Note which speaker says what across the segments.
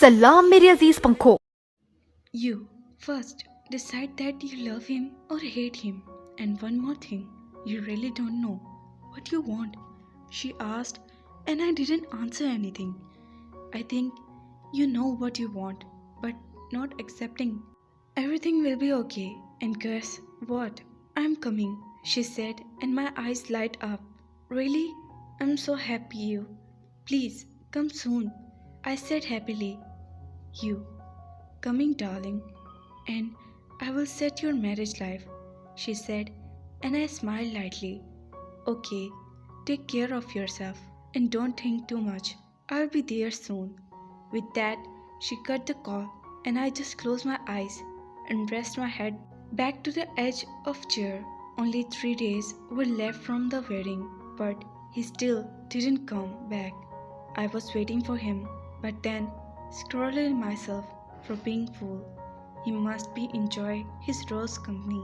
Speaker 1: सलाम मेरे अजीज पंखों।
Speaker 2: You first decide that you love him or hate him. And one more thing, you really don't know what you want. She asked, and I didn't answer anything. I think you know what you want, but not accepting. Everything will be okay. And guess what? I'm coming, she said, and my eyes light up. Really? I'm so happy you. Please come soon, I said happily. You. Coming, darling, and I will set your marriage life, she said, and I smiled lightly. Okay, take care of yourself and don't think too much. I'll be there soon. With that, she cut the call, and I just closed my eyes and rest my head back to the edge of chair. Only 3 days were left from the wedding, but he still didn't come back. I was waiting for him, but then scolded myself for being fool. He must be enjoy his rose company.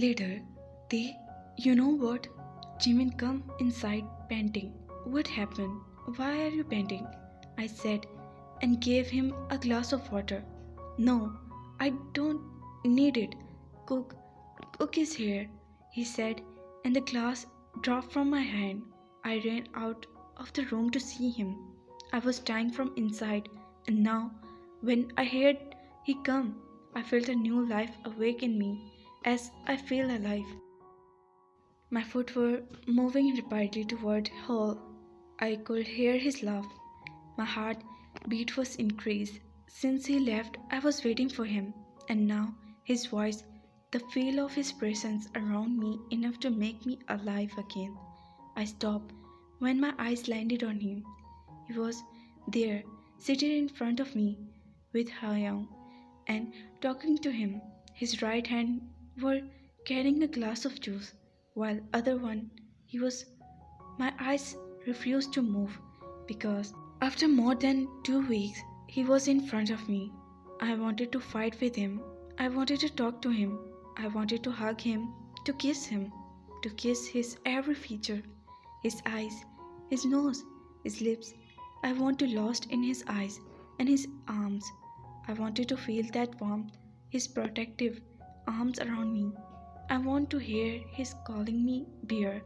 Speaker 2: Later, you know what? Jimin come inside panting. What happened? Why are you panting? I said and gave him a glass of water. No, I don't need it. Cook, Cook is here, he said, and the glass dropped from my hand. I ran out of the room to see him. I was dying from inside, and now, when I heard he come, I felt a new life awake in me as I feel alive. My foot were moving rapidly toward hall. I could hear his laugh. My heart beat was increased. Since he left, I was waiting for him, and now his voice, the feel of his presence around me enough to make me alive again. I stopped when my eyes landed on him. He was there, seated in front of me with Hyung and talking to him. His right hand were carrying a glass of juice, while other one he was my eyes refused to move because after more than 2 weeks he was in front of me. I wanted to fight with him. I wanted to talk to him. I wanted to hug him, to kiss his every feature, his eyes, his nose, his lips. I want to lost in his eyes and his arms. I wanted to feel that warmth, his protective arms around me. I want to hear his calling me bear.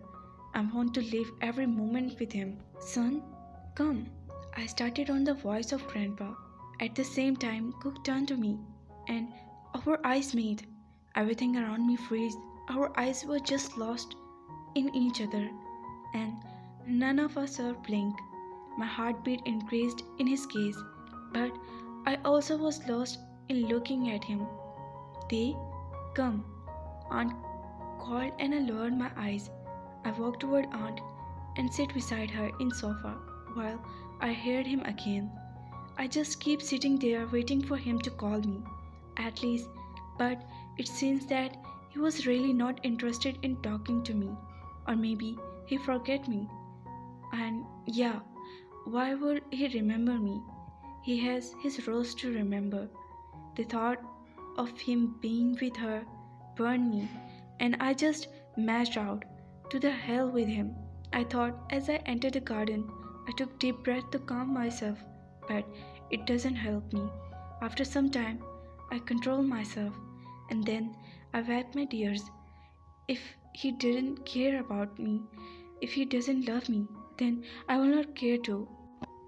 Speaker 2: I want to live every moment with him. Son, come. I started on the voice of Grandpa. At the same time, Cook turned to me, and our eyes met. Everything around me froze. Our eyes were just lost in each other, and none of us are blinked. My heartbeat increased in his gaze, but I also was lost in looking at him. They, come, Aunt called, and I lowered my eyes. I walked toward Aunt and sat beside her in sofa while I heard him again. I just keep sitting there waiting for him to call me, at least, but it seems that he was really not interested in talking to me, or maybe he forget me. And yeah, why would he remember me? He has his rose to remember. The thought of him being with her burned me, and I just mashed out. To the hell with him, I thought as I entered the garden. I took deep breath to calm myself, but it doesn't help me. After some time, I control myself, and then I wiped my tears. If he didn't care about me, if he doesn't love me, then I will not care too.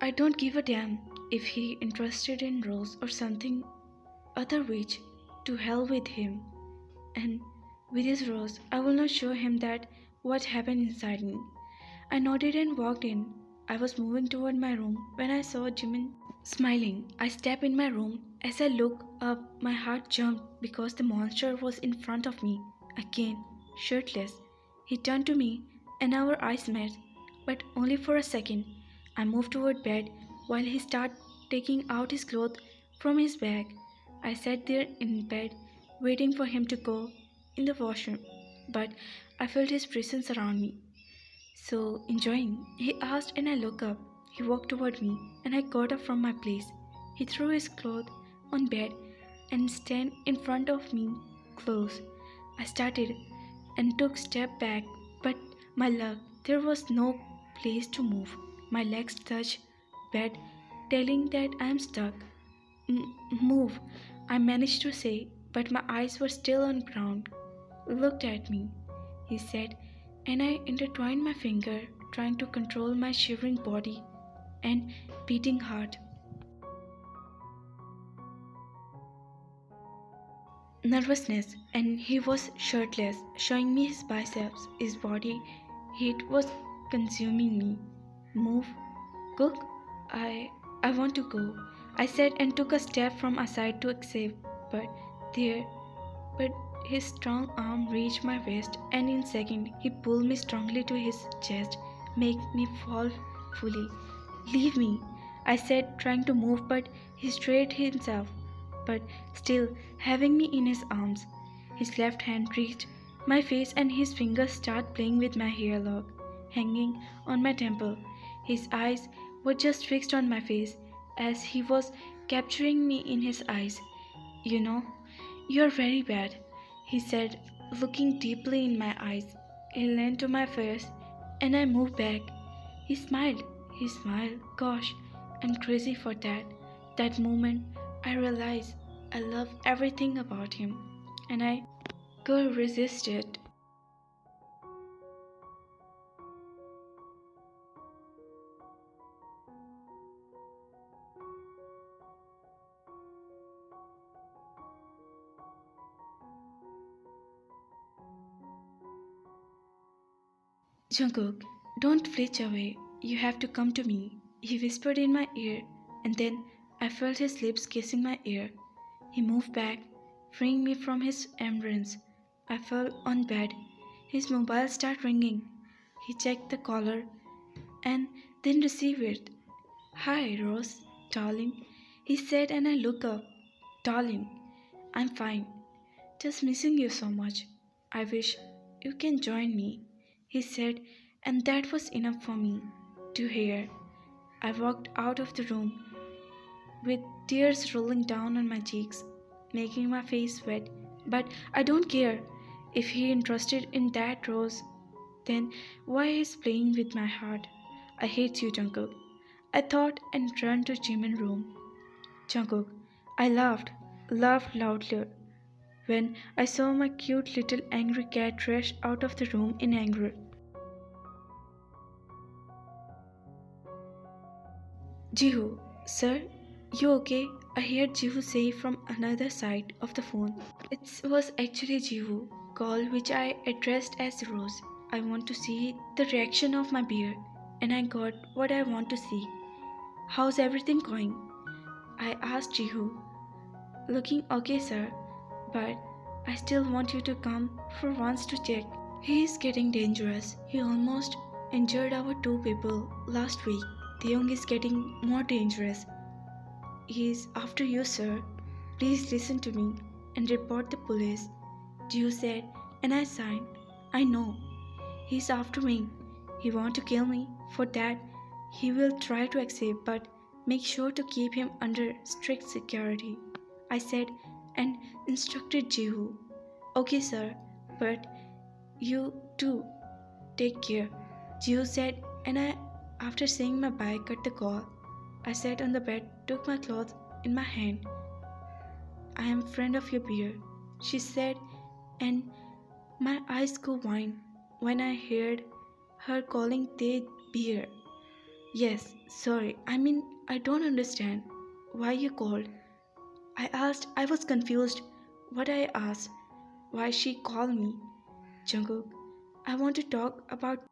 Speaker 2: I don't give a damn if he interested in Rose or something other which. To hell with him. And with his Rose, I will not show him that what happened inside me. I nodded and walked in. I was moving toward my room when I saw Jimin smiling. I stepped in my room. As I looked up, my heart jumped because the monster was in front of me, again, shirtless. He turned to me and our eyes met, but only for a second. I moved toward bed while he started taking out his clothes from his bag. I sat there in bed, waiting for him to go. in the washroom, but I felt his presence around me. So, enjoying? He asked, and I looked up. He walked toward me, and I got up from my place. He threw his clothes on bed and stand in front of me close. I started and took step back, but my luck, there was no place to move. My legs touched bed, telling that I am stuck. Move, I managed to say, but my eyes were still on ground. Looked at me, he said, and I intertwined my finger, trying to control my shivering body and beating heart. Nervousness, and he was shirtless, showing me his biceps. His body heat was consuming me. Move, cook. I I want to go. I said and took a step from aside to accept, but there but his strong arm reached my waist, and in a second he pulled me strongly to his chest, making me fall fully. Leave me, I said, trying to move, but he straightened himself, but still having me in his arms. His left hand reached my face, and his fingers started playing with my hair lock, hanging on my temple. His eyes were just fixed on my face, as he was capturing me in his eyes. You know, you're very bad, he said, looking deeply in my eyes. He leaned to my face, and I moved back. He smiled. He smiled. Gosh, I'm crazy for that. That moment, I realized I love everything about him, and I could resist it. Jungkook, don't flinch away. You have to come to me. He whispered in my ear, and then I felt his lips kissing my ear. He moved back, freeing me from his embrace. I fell on bed. His mobile started ringing. He checked the caller and then received it. Hi, Rose, darling, he said, and I looked up. Darling, I'm fine. Just missing you so much. I wish you can join me, he said, and that was enough for me to hear. I walked out of the room with tears rolling down on my cheeks, making my face wet. But I don't care. If he interested in that rose, then why is playing with my heart? I hate you, Jungkook, I thought, and turned to Jimin's room. Jungkook, I laughed loudly when I saw my cute little angry cat rush out of the room in anger. Jihu, sir, you okay? I heard Jihu say from another side of the phone. It was actually Jihu, call which I addressed as Rose. I want to see the reaction of my beard, and I got what I want to see. How's everything going? I asked Jihu. Looking okay, sir, but I still want you to come for once to check. He is getting dangerous. He almost injured our two people last week. The young is getting more dangerous. He is after you, sir. Please listen to me and report the police. Jihu said, and I signed. I know. He's after me. He wants to kill me. For that, he will try to escape, but make sure to keep him under strict security, I said, and instructed Jihu. Okay, sir, but you too take care, Jihu said, and after saying my bye, cut the call. I sat on the bed, took my clothes in my hand. I am friend of your beer, she said, and my eyes go wide when I heard her calling the beer. Yes, sorry, I don't understand why you called. I asked, I was confused. What I asked, why she called me. Jungkook, I want to talk about